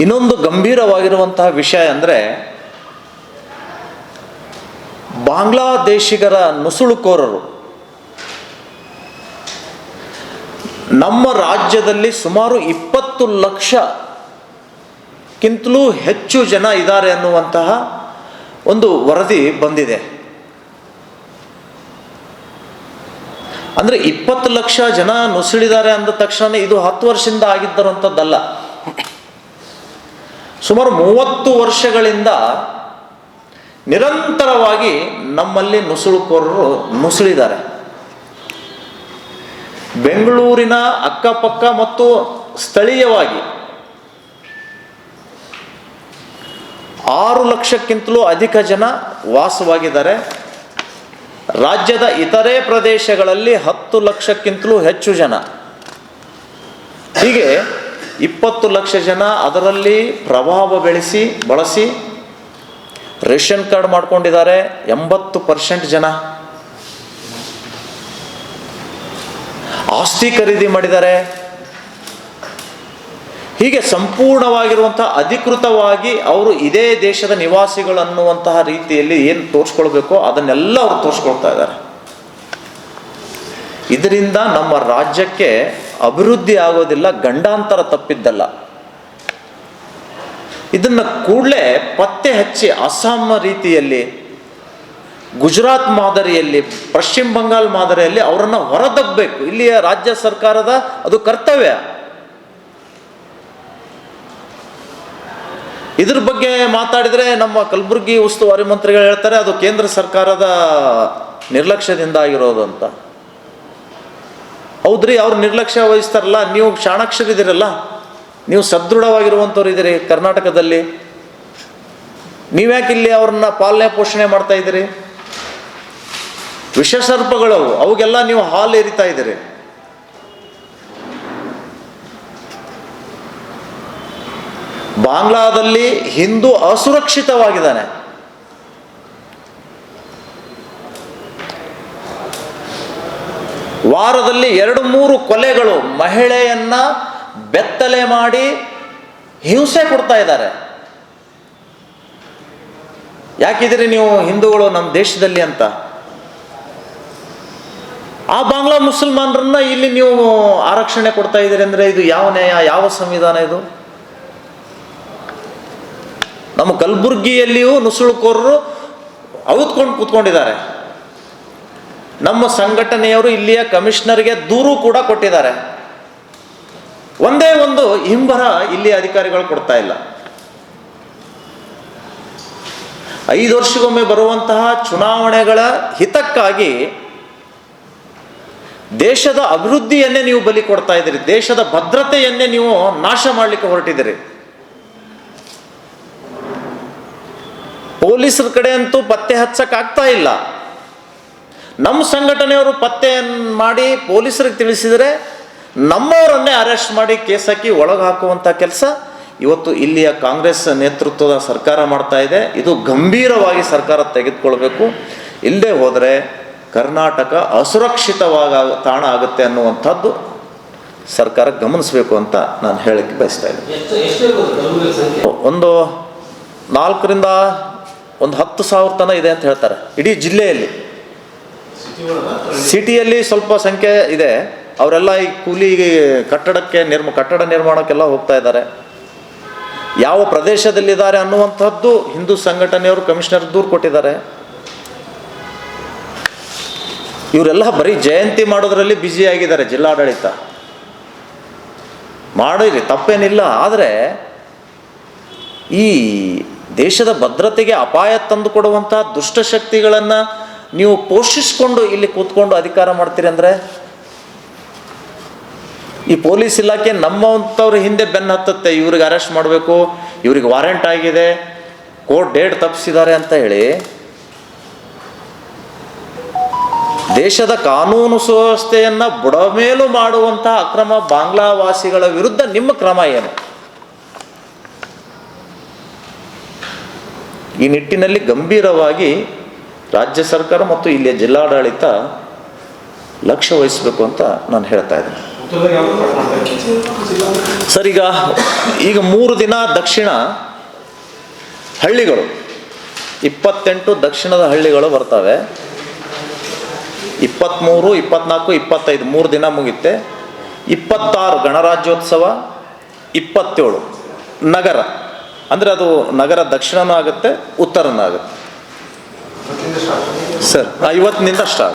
ಇನ್ನೊಂದು ಗಂಭೀರವಾಗಿರುವಂತಹ ವಿಷಯ ಅಂದರೆ ಬಾಂಗ್ಲಾದೇಶಿಗರ ನುಸುಳುಕೋರರು ನಮ್ಮ ರಾಜ್ಯದಲ್ಲಿ ಸುಮಾರು 20 ಲಕ್ಷಕ್ಕಿಂತಲೂ ಹೆಚ್ಚು ಜನ ಇದ್ದಾರೆ ಅನ್ನುವಂತಹ ಒಂದು ವರದಿ ಬಂದಿದೆ. ಅಂದರೆ 20 ಲಕ್ಷ ಜನ ನುಸುಳಿದ್ದಾರೆ ಅಂದ ತಕ್ಷಣ ಇದು 10 ವರ್ಷದಿಂದ ಆಗಿದ್ದರಂಥದ್ದಲ್ಲ. ಸುಮಾರು 30 ವರ್ಷಗಳಿಂದ ನಿರಂತರವಾಗಿ ನಮ್ಮಲ್ಲಿ ನುಸುಳುಕೋರರು ನುಸುಳಿದ್ದಾರೆ. ಬೆಂಗಳೂರಿನ ಅಕ್ಕಪಕ್ಕ ಮತ್ತು ಸ್ಥಳೀಯವಾಗಿ 6 ಲಕ್ಷಕ್ಕಿಂತಲೂ ಅಧಿಕ ಜನ ವಾಸವಾಗಿದ್ದಾರೆ. ರಾಜ್ಯದ ಇತರೆ ಪ್ರದೇಶಗಳಲ್ಲಿ 10 ಲಕ್ಷಕ್ಕಿಂತಲೂ ಹೆಚ್ಚು ಜನ. ಹೀಗೆ 20 ಲಕ್ಷ ಜನ ಅದರಲ್ಲಿ ಪ್ರಭಾವ ಬಳಸಿ ರೇಷನ್ ಕಾರ್ಡ್ ಮಾಡ್ಕೊಂಡಿದ್ದಾರೆ. 80% ಜನ ಆಸ್ತಿ ಖರೀದಿ ಮಾಡಿದ್ದಾರೆ. ಹೀಗೆ ಸಂಪೂರ್ಣವಾಗಿರುವಂಥ ಅಧಿಕೃತವಾಗಿ ಅವರು ಇದೇ ದೇಶದ ನಿವಾಸಿಗಳು ಅನ್ನುವಂತಹ ರೀತಿಯಲ್ಲಿ ಏನು ತೋರಿಸ್ಕೊಳ್ಬೇಕೋ ಅದನ್ನೆಲ್ಲ ಅವರು ತೋರಿಸ್ಕೊಳ್ತಾ ಇದ್ದಾರೆ. ಇದರಿಂದ ನಮ್ಮ ರಾಜ್ಯಕ್ಕೆ ಅಭಿವೃದ್ಧಿ ಆಗೋದಿಲ್ಲ, ಗಂಡಾಂತರ ತಪ್ಪಿದ್ದಲ್ಲ. ಇದನ್ನು ಕೂಡಲೇ ಪತ್ತೆ ಹಚ್ಚಿ ಅಸ್ಸಾಂ ರೀತಿಯಲ್ಲಿ, ಗುಜರಾತ್ ಮಾದರಿಯಲ್ಲಿ, ಪಶ್ಚಿಮ ಬಂಗಾಳ ಮಾದರಿಯಲ್ಲಿ ಅವರನ್ನು ಹೊರದಬ್ಬಬೇಕು. ಇಲ್ಲಿಯ ರಾಜ್ಯ ಸರ್ಕಾರದ ಅದು ಕರ್ತವ್ಯ. ಇದ್ರ ಬಗ್ಗೆ ಮಾತಾಡಿದರೆ ನಮ್ಮ ಕಲಬುರಗಿ ಉಸ್ತುವಾರಿ ಮಂತ್ರಿಗಳು ಹೇಳ್ತಾರೆ ಅದು ಕೇಂದ್ರ ಸರ್ಕಾರದ ನಿರ್ಲಕ್ಷ್ಯದಿಂದ ಆಗಿರೋದು ಅಂತ. ಹೌದ್ರಿ, ಅವ್ರು ನಿರ್ಲಕ್ಷ್ಯ ವಹಿಸ್ತಾರಲ್ಲ. ನೀವು ಚಾಣಾಕ್ಷರಿದ್ದೀರಲ್ಲ, ನೀವು ಸದೃಢವಾಗಿರುವಂಥವ್ರು ಇದ್ದೀರಿ ಕರ್ನಾಟಕದಲ್ಲಿ. ನೀವ್ಯಾಕೆ ಇಲ್ಲಿ ಅವ್ರನ್ನ ಪಾಲನೆ ಪೋಷಣೆ ಮಾಡ್ತಾ ಇದ್ದೀರಿ? ವಿಷಸರ್ಪಗಳು ಅವುಗೆಲ್ಲ ನೀವು ಹಾಲು ಎರಿತಾ ಇದ್ದೀರಿ. ಬಾಂಗ್ಲಾದಲ್ಲಿ ಹಿಂದೂ ಅಸುರಕ್ಷಿತವಾಗಿದ್ದಾನೆ. ವಾರದಲ್ಲಿ 2-3 ಕೊಲೆಗಳು, ಮಹಿಳೆಯನ್ನ ಬೆತ್ತಲೆ ಮಾಡಿ ಹಿಂಸೆ ಕೊಡ್ತಾ ಇದ್ದಾರೆ. ಯಾಕಿದ್ದೀರಿ ನೀವು ಹಿಂದೂಗಳು ನಮ್ಮ ದೇಶದಲ್ಲಿ ಅಂತ? ಆ ಬಾಂಗ್ಲಾ ಮುಸಲ್ಮಾನರನ್ನ ಇಲ್ಲಿ ನೀವು ಆರಕ್ಷಣೆ ಕೊಡ್ತಾ ಇದ್ದೀರಿ ಅಂದರೆ ಇದು ಯಾವ ನ್ಯಾಯ, ಯಾವ ಸಂವಿಧಾನ ಇದು? ನಮ್ಮ ಕಲಬುರ್ಗಿಯಲ್ಲಿಯೂ ನುಸುಳುಕೋರರು ಔತ್ಕೊಂಡು ಕೂತ್ಕೊಂಡಿದ್ದಾರೆ. ನಮ್ಮ ಸಂಘಟನೆಯವರು ಇಲ್ಲಿಯ ಕಮಿಷನರ್ಗೆ ದೂರು ಕೂಡ ಕೊಟ್ಟಿದ್ದಾರೆ. ಒಂದೇ ಒಂದು ಹಿಂಬರ ಇಲ್ಲಿ ಅಧಿಕಾರಿಗಳು ಕೊಡ್ತಾ ಇಲ್ಲ. 5 ವರ್ಷಕ್ಕೊಮ್ಮೆ ಬರುವಂತಹ ಚುನಾವಣೆಗಳ ಹಿತಕ್ಕಾಗಿ ದೇಶದ ಅಭಿವೃದ್ಧಿಯನ್ನೇ ನೀವು ಬಲಿ ಕೊಡ್ತಾ ಇದ್ದೀರಿ. ದೇಶದ ಭದ್ರತೆಯನ್ನೇ ನೀವು ನಾಶ ಮಾಡಲಿಕ್ಕೆ ಹೊರಟಿದ್ದೀರಿ. ಪೊಲೀಸರ ಕಡೆ ಅಂತೂ ಪತ್ತೆ ಹಚ್ಚಕ್ಕಾಗ್ತಾ ಇಲ್ಲ. ನಮ್ಮ ಸಂಘಟನೆಯವರು ಪತ್ತೆ ಮಾಡಿ ಪೊಲೀಸರಿಗೆ ತಿಳಿಸಿದರೆ ನಮ್ಮವರನ್ನೇ ಅರೆಸ್ಟ್ ಮಾಡಿ ಕೇಸ್ ಹಾಕಿ ಒಳಗೆ ಹಾಕುವಂಥ ಕೆಲಸ ಇವತ್ತು ಇಲ್ಲಿಯ ಕಾಂಗ್ರೆಸ್ ನೇತೃತ್ವದ ಸರ್ಕಾರ ಮಾಡ್ತಾ ಇದೆ. ಇದು ಗಂಭೀರವಾಗಿ ಸರ್ಕಾರ ತೆಗೆದುಕೊಳ್ಬೇಕು. ಇಲ್ಲದೆ ಹೋದರೆ ಕರ್ನಾಟಕ ಅಸುರಕ್ಷಿತವಾಗ ತಾಣ ಆಗುತ್ತೆ ಅನ್ನುವಂಥದ್ದು ಸರ್ಕಾರ ಗಮನಿಸಬೇಕು ಅಂತ ನಾನು ಹೇಳಕ್ಕೆ ಬಯಸ್ತಾ ಇದ್ದೀನಿ. ಒಂದು 4ರಿಂದ 10,000 ತನಕ ಇದೆ ಅಂತ ಹೇಳ್ತಾರೆ ಇಡೀ ಜಿಲ್ಲೆಯಲ್ಲಿ. ಸಿಟಿಯಲ್ಲಿ ಸ್ವಲ್ಪ ಸಂಖ್ಯೆ ಇದೆ. ಅವರೆಲ್ಲ ಈ ಕೂಲಿಗೆ ಕಟ್ಟಡ ನಿರ್ಮಾಣಕ್ಕೆಲ್ಲ ಹೋಗ್ತಾ ಇದ್ದಾರೆ. ಯಾವ ಪ್ರದೇಶದಲ್ಲಿದ್ದಾರೆ ಅನ್ನುವಂಥದ್ದು ಹಿಂದೂ ಸಂಘಟನೆಯವರು ಕಮಿಷನರ್ ದೂರು ಕೊಟ್ಟಿದ್ದಾರೆ. ಇವರೆಲ್ಲ ಬರೀ ಜಯಂತಿ ಮಾಡೋದ್ರಲ್ಲಿ ಬ್ಯುಸಿ ಆಗಿದ್ದಾರೆ. ಜಿಲ್ಲಾಡಳಿತ ಮಾಡಿರಿ, ತಪ್ಪೇನಿಲ್ಲ. ಆದರೆ ಈ ದೇಶದ ಭದ್ರತೆಗೆ ಅಪಾಯ ತಂದು ಕೊಡುವಂತಹ ದುಷ್ಟಶಕ್ತಿಗಳನ್ನು ನೀವು ಪೋಷಿಸಿಕೊಂಡು ಇಲ್ಲಿ ಕೂತ್ಕೊಂಡು ಅಧಿಕಾರ ಮಾಡ್ತೀರಿ ಅಂದರೆ ಈ ಪೊಲೀಸ್ ಇಲಾಖೆ ನಮ್ಮಂಥವ್ರ ಹಿಂದೆ ಬೆನ್ನು ಹತ್ತುತ್ತೆ. ಇವ್ರಿಗೆ ಅರೆಸ್ಟ್ ಮಾಡಬೇಕು, ಇವ್ರಿಗೆ ವಾರೆಂಟ್ ಆಗಿದೆ, ಕೋರ್ಟ್ ಡೇಟ್ ತಪ್ಪಿಸಿದ್ದಾರೆ ಅಂತ ಹೇಳಿ ದೇಶದ ಕಾನೂನು ಸುವ್ಯವಸ್ಥೆಯನ್ನು ಬುಡಮೇಲು ಮಾಡುವಂಥ ಅಕ್ರಮ ಬಾಂಗ್ಲಾವಾಸಿಗಳ ವಿರುದ್ಧ ನಿಮ್ಮ ಕ್ರಮ ಏನು? ಈ ನಿಟ್ಟಿನಲ್ಲಿ ಗಂಭೀರವಾಗಿ ರಾಜ್ಯ ಸರ್ಕಾರ ಮತ್ತು ಇಲ್ಲಿಯ ಜಿಲ್ಲಾಡಳಿತ ಲಕ್ಷ್ಯ ವಹಿಸಬೇಕು ಅಂತ ನಾನು ಹೇಳ್ತಾ ಇದ್ದೀನಿ. ಸರ್, ಈಗ 3 ದಿನ ದಕ್ಷಿಣ ಹಳ್ಳಿಗಳು 28 ದಕ್ಷಿಣದ ಹಳ್ಳಿಗಳು ಬರ್ತವೆ. 23, 24, 25 3 ದಿನ ಮುಗಿತೆ. 26 ಗಣರಾಜ್ಯೋತ್ಸವ, 27 ನಗರ, ಅಂದರೆ ಅದು ನಗರ ದಕ್ಷಿಣನೂ ಆಗುತ್ತೆ, ಉತ್ತರನೂ ಆಗುತ್ತೆ ಸರ್. ಇವತ್ತಿನಿಂದ ಸ್ಟಾರ್ಟ್.